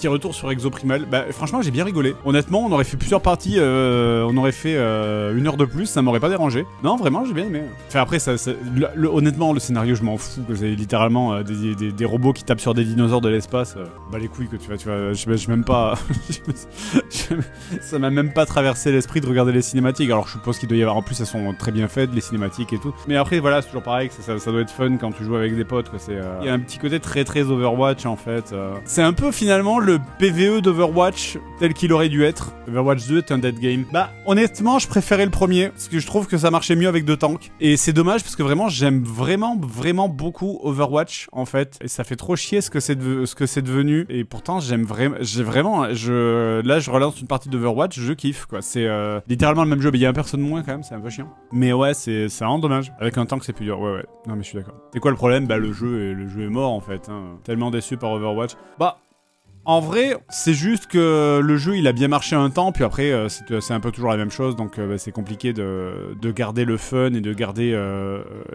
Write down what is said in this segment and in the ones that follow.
Petit retour sur Exoprimal. Bah franchement j'ai bien rigolé. Honnêtement on aurait fait plusieurs parties, on aurait fait 1 heure de plus, ça m'aurait pas dérangé. Non vraiment j'ai bien aimé. Enfin après honnêtement le scénario je m'en fous, que c'est littéralement des robots qui tapent sur des dinosaures de l'espace. Bah les couilles que tu vois, je m'aime pas... ça m'a même pas traversé l'esprit de regarder les cinématiques. Alors je suppose qu'il doit y avoir, en plus elles sont très bien faites les cinématiques et tout. Mais après voilà c'est toujours pareil, que ça doit être fun quand tu joues avec des potes quoi. Il y a un petit côté très Overwatch en fait. C'est un peu finalement le PVE d'Overwatch tel qu'il aurait dû être. Overwatch 2 est un dead game. Bah honnêtement je préférais le premier parce que je trouve que ça marchait mieux avec 2 tanks. Et c'est dommage parce que vraiment j'aime vraiment beaucoup Overwatch en fait. Et ça fait trop chier ce que c'est devenu. Et pourtant j'aime vraiment, là je relance une partie d'Overwatch, je kiffe quoi. C'est littéralement le même jeu, mais il y a un perso de moins quand même, c'est un peu chiant. Mais ouais c'est vraiment dommage. Avec un tank c'est plus dur, ouais. Non mais je suis d'accord. C'est quoi le problème? Bah le jeu est mort en fait. Hein. Tellement déçu par Overwatch. Bah en vrai, c'est juste que le jeu il a bien marché un temps, puis après c'est un peu toujours la même chose, donc bah, c'est compliqué de garder le fun et de garder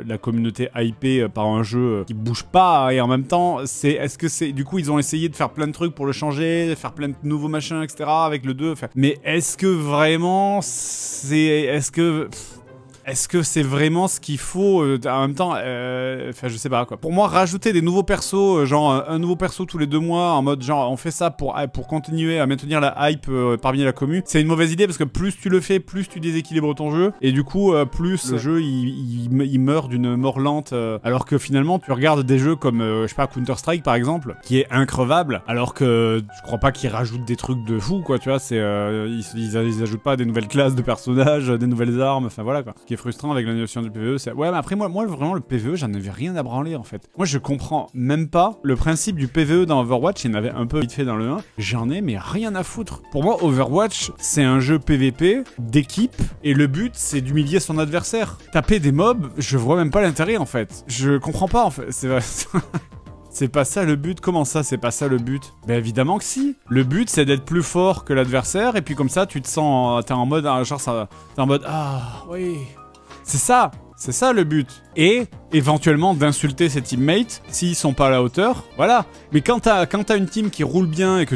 la communauté hypée par un jeu qui bouge pas, et en même temps, du coup ils ont essayé de faire plein de trucs pour le changer, de faire plein de nouveaux machins, etc. avec le 2, mais est-ce que vraiment est-ce que c'est vraiment ce qu'il faut en même temps, enfin je sais pas quoi. Pour moi, rajouter des nouveaux persos, genre un nouveau perso tous les 2 mois, en mode genre on fait ça pour continuer à maintenir la hype parmi la commu, c'est une mauvaise idée parce que plus tu le fais, plus tu déséquilibres ton jeu, et du coup plus le jeu il meurt d'une mort lente, alors que finalement tu regardes des jeux comme je sais pas Counter-Strike par exemple, qui est increvable, alors que je crois pas qu'ils rajoutent des trucs de fou quoi, tu vois, c'est ils ajoutent pas des nouvelles classes de personnages, des nouvelles armes, enfin voilà quoi. Ce qui est frustrant avec la notion du PvE, c'est... Ouais, mais après, moi vraiment, le PvE, j'en avais rien à branler, en fait. Moi, je comprends même pas le principe du PvE dans Overwatch. Il y en avait un peu vite fait dans le 1. J'en ai, mais rien à foutre. Pour moi, Overwatch, c'est un jeu PvP, d'équipe, et le but, c'est d'humilier son adversaire. Taper des mobs, je vois même pas l'intérêt, en fait. Je comprends pas, en fait. C'est vrai... C'est pas ça le but? Comment ça, c'est pas ça le but? Ben évidemment que si. Le but, c'est d'être plus fort que l'adversaire, et puis comme ça, tu te sens... T'es en mode... Genre, t'es en mode... Ah, oui... C'est ça le but. Et éventuellement d'insulter ses teammates s'ils sont pas à la hauteur. Voilà. Mais quand t'as une team qui roule bien et que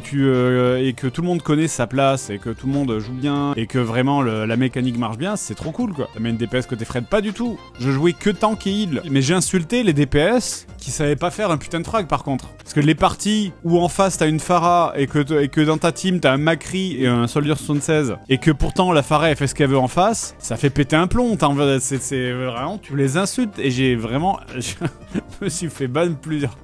et que tout le monde connaît sa place et que tout le monde joue bien et que vraiment la mécanique marche bien, c'est trop cool quoi. Mais une DPS côté Fred, pas du tout. Je jouais que tank et heal. Mais j'ai insulté les DPS qui savaient pas faire un putain de frag par contre. Parce que les parties où en face t'as une Pharah et que dans ta team t'as un Macri et un Soldier 76 et que pourtant la Pharah elle fait ce qu'elle veut en face, ça fait péter un plomb. C'est vraiment, tu les insultes. Et j'ai vraiment... Je me suis fait ban plusieurs...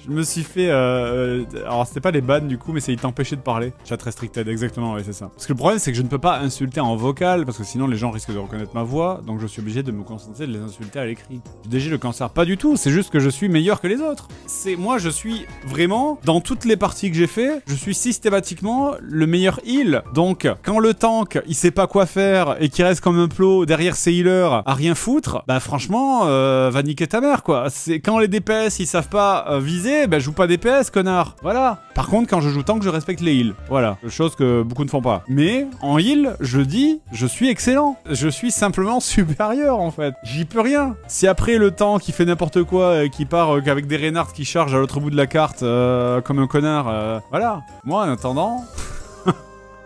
Je me suis fait... Alors c'était pas les bans du coup, mais c'est ils t'empêchaient de parler. Chat restricted, exactement, ouais c'est ça. Parce que le problème c'est que je ne peux pas insulter en vocal, parce que sinon les gens risquent de reconnaître ma voix, donc je suis obligé de me concentrer de les insulter à l'écrit. DG le cancer, pas du tout, c'est juste que je suis meilleur que les autres. Moi je suis vraiment, dans toutes les parties que j'ai fait, je suis systématiquement le meilleur heal. Donc quand le tank il sait pas quoi faire et qu'il reste comme un plot derrière ses healers à rien foutre, bah franchement va niquer ta mère quoi. C'est quand les DPS ils savent pas viser, bah joue pas DPS connard. Voilà. Par contre quand je joue tank je respecte les heals. Voilà. Chose que beaucoup ne font pas. Mais en heal, je dis, je suis excellent. Je suis simplement supérieur en fait. J'y peux rien. Si après le tank qui fait n'importe quoi, qui part avec des Reinhardt qui chargent à l'autre bout de la carte comme un connard, voilà. Moi en attendant...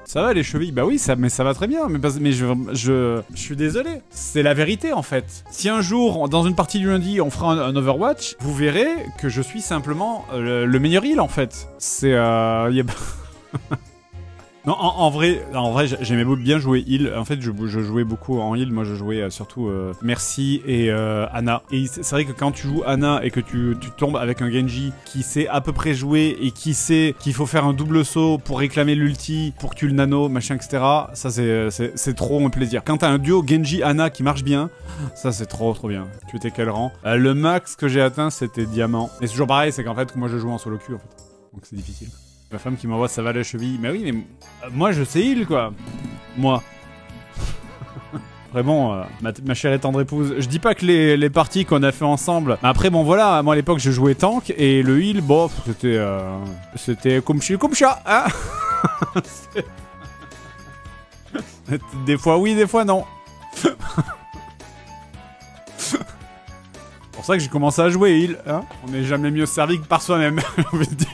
Ça va les chevilles? Bah oui, mais ça va très bien, mais je suis désolé. C'est la vérité en fait. Si un jour, dans une partie du lundi, on fera un Overwatch, vous verrez que je suis simplement le meilleur heal en fait. C'est... Non, en vrai j'aimais bien jouer heal. En fait, je jouais beaucoup en heal. Moi, je jouais surtout Mercy et Ana. Et c'est vrai que quand tu joues Ana et que tu tombes avec un Genji qui sait à peu près jouer et qui sait qu'il faut faire un double saut pour réclamer l'ulti, pour que tu le nano, machin, etc. Ça, c'est trop un plaisir. Quand t'as un duo Genji-Ana qui marche bien, ça, c'est trop bien. Tu étais quel rang? Le max que j'ai atteint, c'était diamant. Et c'est toujours pareil, c'est qu'en fait, moi, je joue en solo queue, en fait. Donc, c'est difficile. Ma femme qui m'envoie ça va la cheville. Mais oui, mais moi je sais heal quoi. Moi. Après bon, ma chère et tendre épouse, je dis pas que les parties qu'on a fait ensemble. Après bon voilà, moi à l'époque je jouais tank et le heal, bon c'était comme chat, hein. Des fois oui, des fois non. C'est pour ça que j'ai commencé à jouer heal, hein. On n'est jamais mieux servi que par soi-même, j'ai envie de dire.